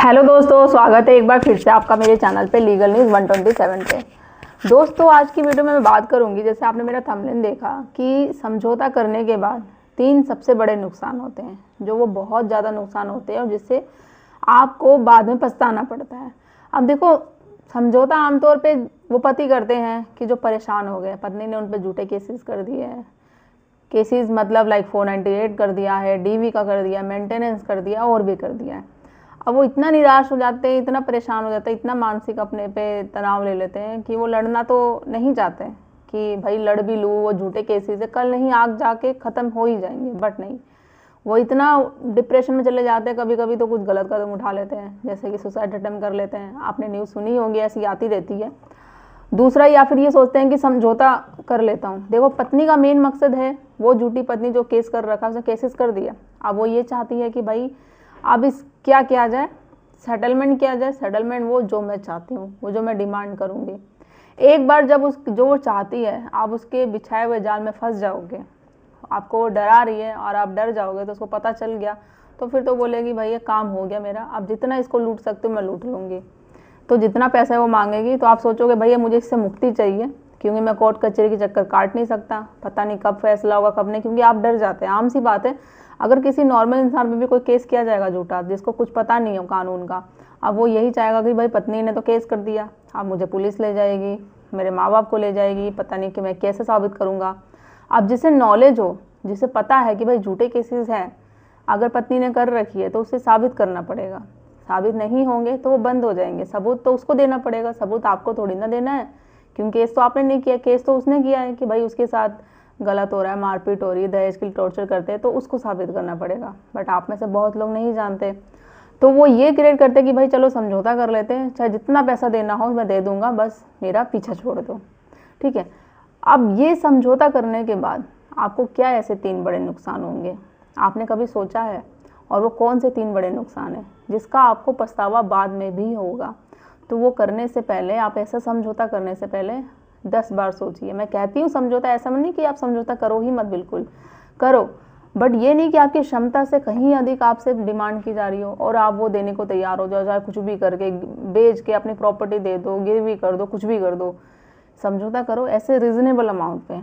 Hello दोस्तों, स्वागत है एक बार फिर से आपका मेरे चैनल पे लीगल न्यूज़ 127 पे। दोस्तों, आज की वीडियो में मैं बात करूंगी, जैसे आपने मेरा थंबनेल देखा कि समझौता करने के बाद 3 सबसे बड़े नुकसान होते हैं, जो वो बहुत ज़्यादा नुकसान होते हैं और जिससे आपको बाद में पछताना पड़ता है। अब देखो, समझौता आमतौर पर वो पति करते हैं कि जो परेशान हो गए, पत्नी ने उन पर झूठे केसेस कर दिए हैं। केसेस मतलब लाइक 498 कर दिया है, डीवी का कर दिया, मेंटेनेंस कर दिया और भी कर दिया है। अब वो इतना निराश हो जाते हैं, इतना परेशान हो जाते हैं, इतना मानसिक अपने पे तनाव ले लेते हैं कि वो लड़ना तो नहीं चाहते कि भाई लड़ भी लूँ, वो झूठे केसेस है, कल नहीं आग जाके ख़त्म हो ही जाएंगे, बट नहीं, वो इतना डिप्रेशन में चले जाते हैं। कभी कभी तो कुछ गलत कदम उठा लेते हैं, जैसे कि सुसाइड अटेम्प्ट कर लेते हैं। आपने न्यूज़ सुनी होगी, ऐसी आती रहती है। दूसरा, या फिर ये सोचते हैं कि समझौता कर लेता हूँ। देखो, पत्नी का मेन मकसद है, वो झूठी पत्नी जो केस कर रखा है उसने केसेस कर दिया, अब वो ये चाहती है कि भाई अब इस क्या किया जाए, सेटलमेंट किया जाए। सेटलमेंट वो जो मैं चाहती हूँ, वो जो मैं डिमांड करूँगी। एक बार जब उस जो वो चाहती है आप उसके बिछाए हुए जाल में फंस जाओगे, आपको वो डरा रही है और आप डर जाओगे, तो उसको पता चल गया तो फिर तो बोलेगी भाई ये काम हो गया मेरा, अब जितना इसको लूट सकते हो मैं लूट लूँगी। तो जितना पैसा वो मांगेगी तो आप सोचोगे भैया मुझे इससे मुक्ति चाहिए, क्योंकि मैं कोर्ट कचहरी की चक्कर काट नहीं सकता, पता नहीं कब फैसला होगा कब नहीं, क्योंकि आप डर जाते हैं। आम सी बात है, अगर किसी नॉर्मल इंसान पे भी कोई केस किया जाएगा झूठा, जिसको कुछ पता नहीं हो कानून का, अब वो यही चाहेगा कि भाई पत्नी ने तो केस कर दिया, अब मुझे पुलिस ले जाएगी, मेरे माँ बाप को ले जाएगी, पता नहीं कि मैं कैसे साबित करूँगा। अब जिसे नॉलेज हो, जिसे पता है कि भाई झूठे केसेस हैं, अगर पत्नी ने कर रखी है तो उसे साबित करना पड़ेगा। साबित नहीं होंगे तो वो बंद हो जाएंगे। सबूत तो उसको देना पड़ेगा, सबूत आपको थोड़ी ना देना है, क्योंकि केस तो आपने नहीं किया, केस तो उसने किया है कि भाई उसके साथ गलत हो रहा है, मारपीट हो रही है, दहेज के लिए टॉर्चर करते हैं, तो उसको साबित करना पड़ेगा। बट आप में से बहुत लोग नहीं जानते, तो वो ये क्रिएट करते कि भाई चलो समझौता कर लेते हैं, चाहे जितना पैसा देना हो मैं दे दूंगा, बस मेरा पीछा छोड़ दो, ठीक है। अब ये समझौता करने के बाद आपको क्या ऐसे 3 बड़े नुकसान होंगे, आपने कभी सोचा है? और वो कौन से 3 बड़े नुकसान हैं जिसका आपको पछतावा बाद में भी होगा? तो वो करने से पहले, आप ऐसा समझौता करने से पहले 10 बार सोचिए। मैं कहती हूँ समझौता, ऐसा नहीं कि आप समझौता करो ही मत, बिल्कुल करो, बट ये नहीं कि आपकी क्षमता से कहीं अधिक आपसे डिमांड की जा रही हो और आप वो देने को तैयार हो जाओ, चाहे कुछ भी करके, बेच के अपनी प्रॉपर्टी दे दो, गिरवी कर दो, कुछ भी कर दो। समझौता करो ऐसे रिजनेबल अमाउंट पे,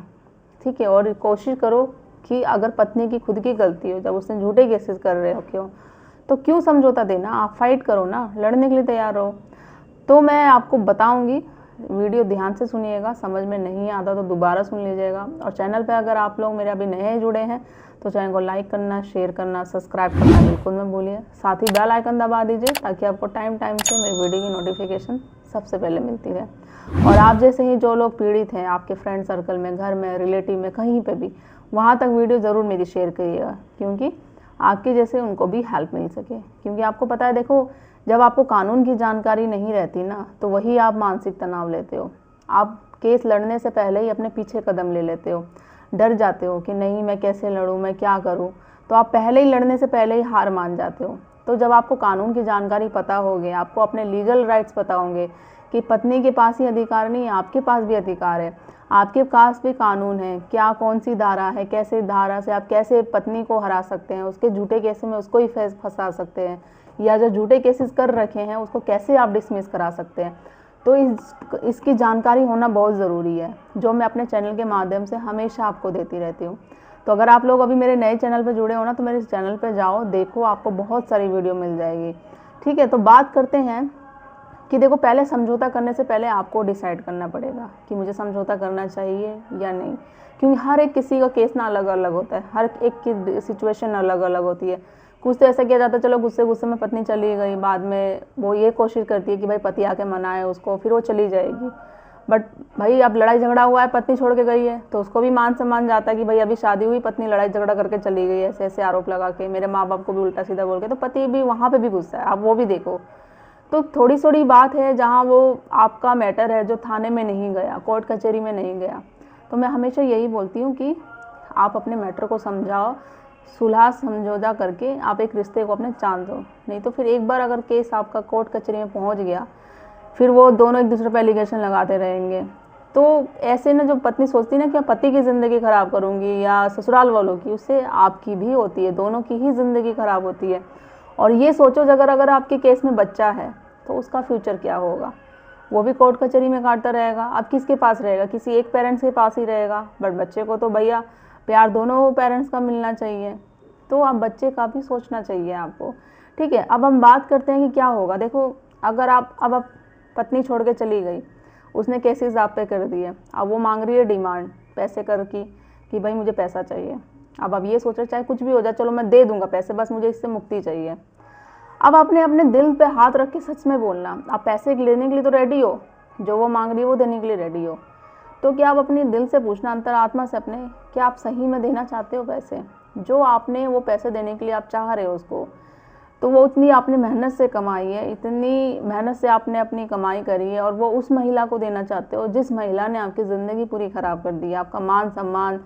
ठीक है। और कोशिश करो कि अगर पत्नी की खुद की गलती हो, जब उसने झूठे केसेस कर रहे हो क्यों, तो क्यों समझौता देना, आप फाइट करो ना, लड़ने के लिए तैयार हो। तो मैं आपको बताऊंगी, वीडियो ध्यान से सुनिएगा, समझ में नहीं आता तो दोबारा सुन लीजिएगा। और चैनल पे अगर आप लोग मेरे अभी नए जुड़े हैं तो चैनल को लाइक करना, शेयर करना, सब्सक्राइब करना बिल्कुल मत भूलिए। साथ ही बेल आइकन दबा दीजिए ताकि आपको टाइम टाइम से मेरी वीडियो की नोटिफिकेशन सबसे पहले मिलती रहे। और आप जैसे ही जो लोग पीड़ित हैं, आपके फ्रेंड सर्कल में, घर में, रिलेटिव में, कहीं पे भी, वहाँ तक वीडियो ज़रूर मेरी शेयर करिएगा, क्योंकि आपके जैसे उनको भी हेल्प मिल सके। क्योंकि आपको पता है, देखो, जब आपको कानून की जानकारी नहीं रहती ना, तो वही आप मानसिक तनाव लेते हो। आप केस लड़ने से पहले ही अपने पीछे कदम ले लेते हो, डर जाते हो कि नहीं मैं कैसे लड़ूँ, मैं क्या करूँ, तो आप पहले ही लड़ने से पहले ही हार मान जाते हो। तो जब आपको कानून की जानकारी पता होगी, आपको अपने लीगल राइट्स पता होंगे कि पत्नी के पास ही अधिकार नहीं है, आपके पास भी अधिकार है, आपके पास भी कानून है, क्या कौन सी धारा है, कैसे धारा से आप कैसे पत्नी को हरा सकते हैं, उसके झूठे केस में उसको ही फंसा सकते हैं, या जो झूठे केसेस कर रखे हैं उसको कैसे आप डिसमिस करा सकते हैं। तो इसकी जानकारी होना बहुत ज़रूरी है, जो मैं अपने चैनल के माध्यम से हमेशा आपको देती रहती हूँ। तो अगर आप लोग अभी मेरे नए चैनल पर जुड़े हो ना, तो मेरे चैनल पर जाओ, देखो, आपको बहुत सारी वीडियो मिल जाएगी, ठीक है। तो बात करते हैं कि देखो, पहले समझौता करने से पहले आपको डिसाइड करना पड़ेगा कि मुझे समझौता करना चाहिए या नहीं, क्योंकि हर एक किसी का केस ना अलग अलग होता है, हर एक की सिचुएशन अलग अलग होती है। कुछ तो ऐसा किया जाता है, चलो गुस्से गुस्से में पत्नी चली गई, बाद में वो ये कोशिश करती है कि भाई पति आके मनाए उसको, फिर वो चली जाएगी। बट भाई अब लड़ाई झगड़ा हुआ है, पत्नी छोड़ के गई है, तो उसको भी मान सम्मान जाता है कि भाई अभी शादी हुई, पत्नी लड़ाई झगड़ा करके चली गई, ऐसे ऐसे आरोप लगा के, मेरे माँ बाप को भी उल्टा सीधा बोल के, तो पति भी वहाँ पर भी गुस्सा है। आप वो भी देखो, तो थोड़ी थोड़ी बात है जहाँ वो आपका मैटर है जो थाने में नहीं गया, कोर्ट कचहरी में नहीं गया। तो मैं हमेशा यही बोलती हूँ कि आप अपने मैटर को समझाओ, सुलह समझौता करके आप एक रिश्ते को अपने चांद दो। नहीं तो फिर एक बार अगर केस आपका कोर्ट कचहरी में पहुँच गया, फिर वो दोनों एक दूसरे पर एलिगेशन लगाते रहेंगे। तो ऐसे ना, जो पत्नी सोचती है ना कि मैं पति की ज़िंदगी ख़राब करूँगी या ससुराल वालों की, उससे आपकी भी होती है, दोनों की ही ज़िंदगी ख़राब होती है। और ये सोचो अगर आपके केस में बच्चा है तो उसका फ्यूचर क्या होगा, वो भी कोर्ट कचहरी में काटता रहेगा। अब किसके पास रहेगा, किसी एक पेरेंट्स के पास ही रहेगा। बट बच्चे को तो भैया प्यार दोनों पेरेंट्स का मिलना चाहिए, तो आप बच्चे का भी सोचना चाहिए आपको। ठीक है, अब हम बात करते हैं कि क्या होगा। देखो, अगर आप पत्नी छोड़ के चली गई, उसने केसेस आप पे कर दिए, अब वो मांग रही है डिमांड पैसे कर की कि भाई मुझे पैसा चाहिए। अब ये सोच रहे चाहे कुछ भी हो जाए, चलो मैं दे दूंगा पैसे, बस मुझे इससे मुक्ति चाहिए। अब आपने अपने दिल पे हाथ रख के सच में बोलना, आप पैसे लेने के लिए तो रेडी हो, जो वो मांग रही है वो देने के लिए रेडी हो, तो क्या आप अपने दिल से पूछना, अंतरात्मा से अपने, क्या आप सही में देना चाहते हो पैसे? जो आपने वो पैसे देने के लिए आप चाह रहे हो उसको, तो वो उतनी आपने मेहनत से कमाई है, इतनी मेहनत से आपने अपनी कमाई करी है, और वो उस महिला को देना चाहते हो जिस महिला ने आपकी ज़िंदगी पूरी ख़राब कर दी है, आपका मान सम्मान,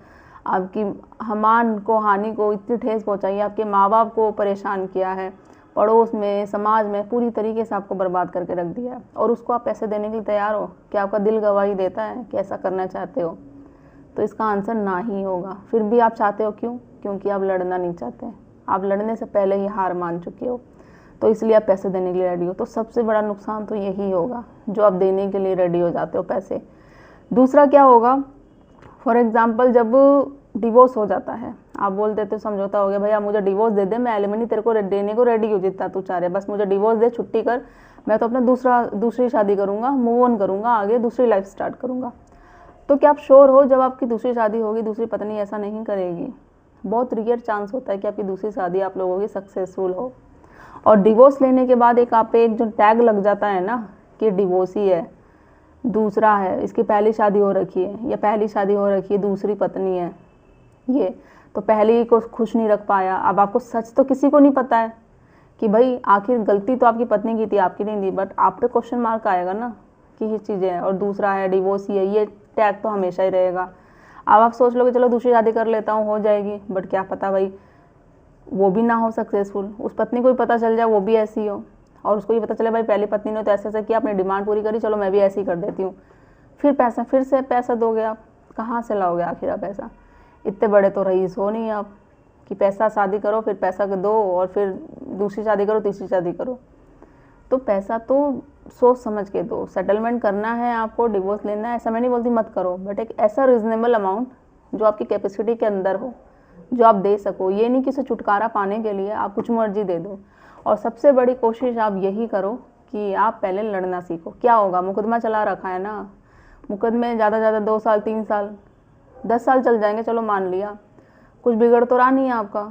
आपकी मान को हानि को इतनी ठेस पहुंचाई है, आपके माँ बाप को परेशान किया है, पड़ोस में समाज में पूरी तरीके से आपको बर्बाद करके रख दिया है, और उसको आप पैसे देने के लिए तैयार हो? क्या आपका दिल गवाही देता है कि ऐसा करना चाहते हो? तो इसका आंसर ना ही होगा। फिर भी आप चाहते हो, क्यों? क्योंकि आप लड़ना नहीं चाहते, आप लड़ने से पहले ही हार मान चुके हो, तो इसलिए आप पैसे देने के लिए रेडी हो। तो सबसे बड़ा नुकसान तो यही होगा, जो आप देने के लिए रेडी हो जाते हो पैसे। दूसरा क्या होगा, फॉर एग्जाम्पल जब डिवोर्स हो जाता है, आप बोल देते हो समझौता हो गया, भैया मुझे डिवोर्स दे दे, मैं एलिमनी तेरे को देने को रेडी हूँ जितना तू चाह रहे, बस मुझे डिवोर्स दे, छुट्टी कर, मैं तो अपना दूसरी शादी करूँगा, मूव ऑन करूँगा, आगे दूसरी लाइफ स्टार्ट करूँगा। तो क्या आप श्योर हो जब आपकी दूसरी शादी होगी दूसरी पत्नी ऐसा नहीं करेगी? बहुत रियर चांस होता है कि आपकी दूसरी शादी आप लोगों की सक्सेसफुल हो। और डिवोर्स लेने के बाद एक आप पे एक जो टैग लग जाता है ना कि डिवोर्सी है, दूसरा है, इसकी पहली शादी हो रखी है, या पहली शादी हो रखी है दूसरी पत्नी है, ये तो पहली को खुश नहीं रख पाया। अब आपको सच तो किसी को नहीं पता है कि भाई आखिर गलती तो आपकी पत्नी की थी, आपकी नहीं थी, बट आप पे क्वेश्चन मार्क आएगा ना कि ये चीज़ें हैं। और दूसरा है डिवोर्स, ये टैग तो हमेशा ही रहेगा। अब आप सोच लोगे चलो दूसरी शादी कर लेता हूँ, हो जाएगी, बट क्या पता भाई वो भी ना हो सक्सेसफुल, उस पत्नी को भी पता चल जाए वो भी ऐसी हो, और उसको भी पता चले भाई पहली पत्नी ने तो ऐसा ऐसा किया, अपनी डिमांड पूरी करी, चलो मैं भी ऐसे ही कर देती हूँ। फिर से पैसा दोगे आप, कहाँ से लाओगे आखिर आप पैसा? इतने बड़े तो रईस हो नहीं आप कि पैसा शादी करो फिर पैसा दो और फिर दूसरी शादी करो तीसरी शादी करो। तो पैसा तो सोच समझ के दो। सेटलमेंट करना है आपको, डिवोर्स लेना है, ऐसा मैं नहीं बोलती मत करो, बट एक ऐसा रिजनेबल अमाउंट जो आपकी कैपेसिटी के अंदर हो, जो आप दे सको। ये नहीं कि उसे छुटकारा पाने के लिए आप कुछ मर्जी दे दो। और सबसे बड़ी कोशिश आप यही करो कि आप पहले लड़ना सीखो। क्या होगा, मुकदमा चला रखा है ना, मुकदमे ज़्यादा से ज़्यादा 2 साल 3 साल 10 साल चल जाएंगे, चलो मान लिया, कुछ बिगड़ तो रहा नहीं है आपका,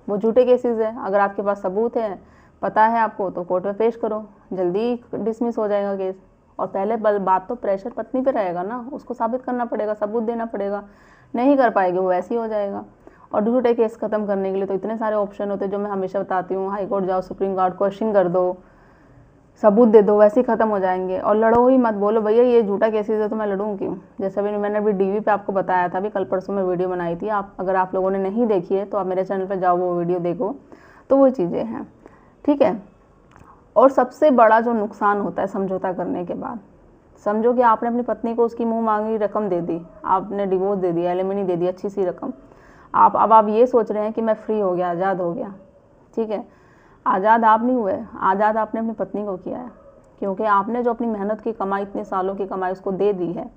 वो झूठे केसेस है। अगर आपके पास सबूत है, पता है आपको, तो कोर्ट में पेश करो, जल्दी डिसमिस हो जाएगा केस। और पहले बात तो प्रेशर पत्नी पे रहेगा ना, उसको साबित करना पड़ेगा, सबूत देना पड़ेगा, नहीं कर पाएगी वो वैसे ही हो जाएगा। और झूठे केस खत्म करने के लिए तो इतने सारे ऑप्शन होते हैं जो मैं हमेशा बताती हूँ, हाई कोर्ट जाओ, सुप्रीम कोर्ट, क्वेश्चन कर दो, सबूत दे दो, वैसे ही खत्म हो जाएंगे। और लड़ो ही मत, बोलो भैया ये झूठा केसेस है तो मैं लड़ूँ क्यों। जैसे अभी मैंने अभी डीवी पे आपको बताया था, अभी कल परसों में वीडियो बनाई थी, आप अगर आप लोगों ने नहीं देखी है तो आप मेरे चैनल पे जाओ, वो वीडियो देखो, तो वो चीज़ें हैं, ठीक है। और सबसे बड़ा जो नुकसान होता है समझौता करने के बाद, समझो कि आपने अपनी पत्नी को उसकी मुँह मांगी रकम दे दी, आपने डिवोर्स दे दिया, एलिमनी दे दी, अच्छी सी रकम, अब आप ये सोच रहे हैं कि मैं फ्री हो गया, आज़ाद हो गया, ठीक है। आज़ाद आप नहीं हुए, आज़ाद आपने अपनी पत्नी को किया है, क्योंकि आपने जो अपनी मेहनत की कमाई, इतने सालों की कमाई उसको दे दी है।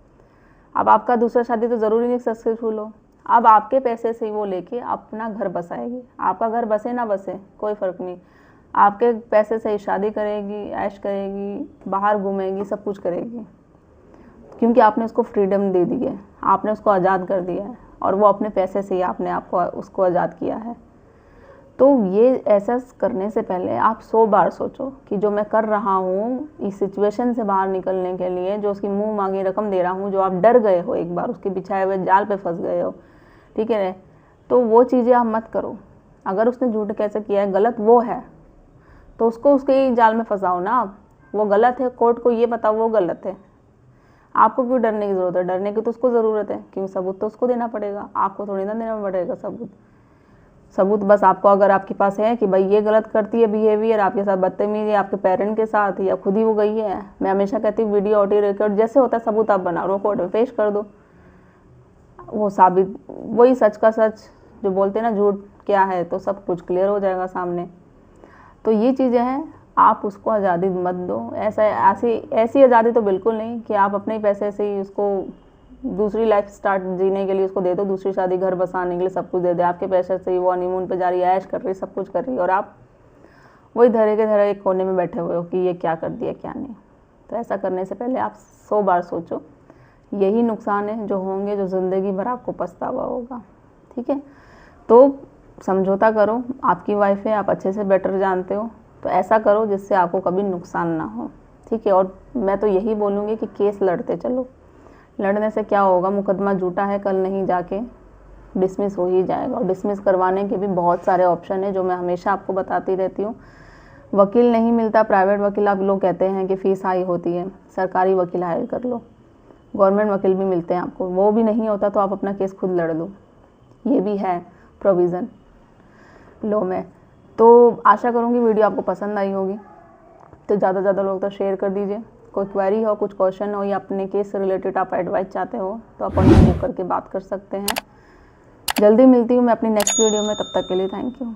अब आपका दूसरा शादी तो ज़रूरी नहीं सक्सेसफुल हो, अब आपके पैसे से वो लेके अपना घर बसाएगी। आपका घर बसे ना बसे कोई फ़र्क नहीं, आपके पैसे से ही शादी करेगी, ऐश करेगी, बाहर घूमेगी, सब कुछ करेगी, क्योंकि आपने उसको फ्रीडम दे दी है, आपने उसको आज़ाद कर दिया है, और वो अपने पैसे से ही आपने उसको आज़ाद किया है। तो ये ऐसा करने से पहले आप 100 बार सोचो कि जो मैं कर रहा हूँ इस सिचुएशन से बाहर निकलने के लिए, जो उसकी मुंह मांगी रकम दे रहा हूँ, जो आप डर गए हो, एक बार उसके बिछाए हुए जाल पे फंस गए हो, ठीक है, तो वो चीज़ें आप मत करो। अगर उसने झूठ कैसे किया है, गलत वो है, तो उसको उसके जाल में फंसाओ ना आप, वो गलत है, कोर्ट को ये बताओ वो गलत है, आपको क्यों डरने की ज़रूरत है? डरने की तो उसको ज़रूरत है, क्योंकि सबूत तो उसको देना पड़ेगा, आपको थोड़ी ना देना पड़ेगा सबूत बस आपको, अगर आपके पास है कि भाई ये गलत करती है बिहेवियर, आपके साथ बदतमीजी, आपके पेरेंट के साथ, या खुद ही वो गई है, मैं हमेशा कहती हूँ वीडियो ऑडियो रिकॉर्ड जैसे होता है सबूत आप बना लो, कोर्ट में पेश कर दो, वो साबित, वही सच का सच, जो बोलते हैं ना झूठ क्या है, तो सब कुछ क्लियर हो जाएगा सामने। तो ये चीज़ें हैं, आप उसको आज़ादी मत दो। ऐसी आज़ादी तो बिल्कुल नहीं कि आप अपने पैसे से ही उसको दूसरी लाइफ स्टार्ट जीने के लिए उसको दे दो, दूसरी शादी, घर बसाने के लिए सब कुछ दे दे। आपके पैसे से ही वो हनीमून पे जा रही है, ऐश कर रही है, सब कुछ कर रही है, और आप वही धरे के धरे एक कोने में बैठे हुए हो कि ये क्या कर दिया क्या नहीं। तो ऐसा करने से पहले आप 100 बार सोचो। यही नुकसान है जो होंगे, जो ज़िंदगी भर आपको पछतावा होगा। ठीक है, तो समझौता करो। आपकी वाइफ है, आप अच्छे से बेटर जानते हो, तो ऐसा करो जिससे आपको कभी नुकसान ना हो। ठीक है, और मैं तो यही बोलूँगी कि केस लड़ते चलो। लड़ने से क्या होगा, मुकदमा झूठा है, कल नहीं जाके डिसमिस हो ही जाएगा। और डिसमिस करवाने के भी बहुत सारे ऑप्शन है जो मैं हमेशा आपको बताती रहती हूँ। वकील नहीं मिलता, प्राइवेट वकील, आप लोग कहते हैं कि फ़ीस हाई होती है, सरकारी वकील हायर कर लो। गवर्नमेंट वकील भी मिलते हैं आपको, वो भी नहीं होता तो आप अपना केस खुद लड़ लो, ये भी है प्रोविज़न लॉ में। तो आशा करूँगी वीडियो आपको पसंद आई होगी, तो ज़्यादा से ज़्यादा लोग तो शेयर कर दीजिए। कोई क्वेरी हो, कुछ क्वेश्चन हो, या अपने केस से रिलेटेड आप एडवाइस चाहते हो तो अपॉइंटमेंट बुक करके बात कर सकते हैं। जल्दी मिलती हूँ मैं अपनी नेक्स्ट वीडियो में, तब तक के लिए थैंक यू।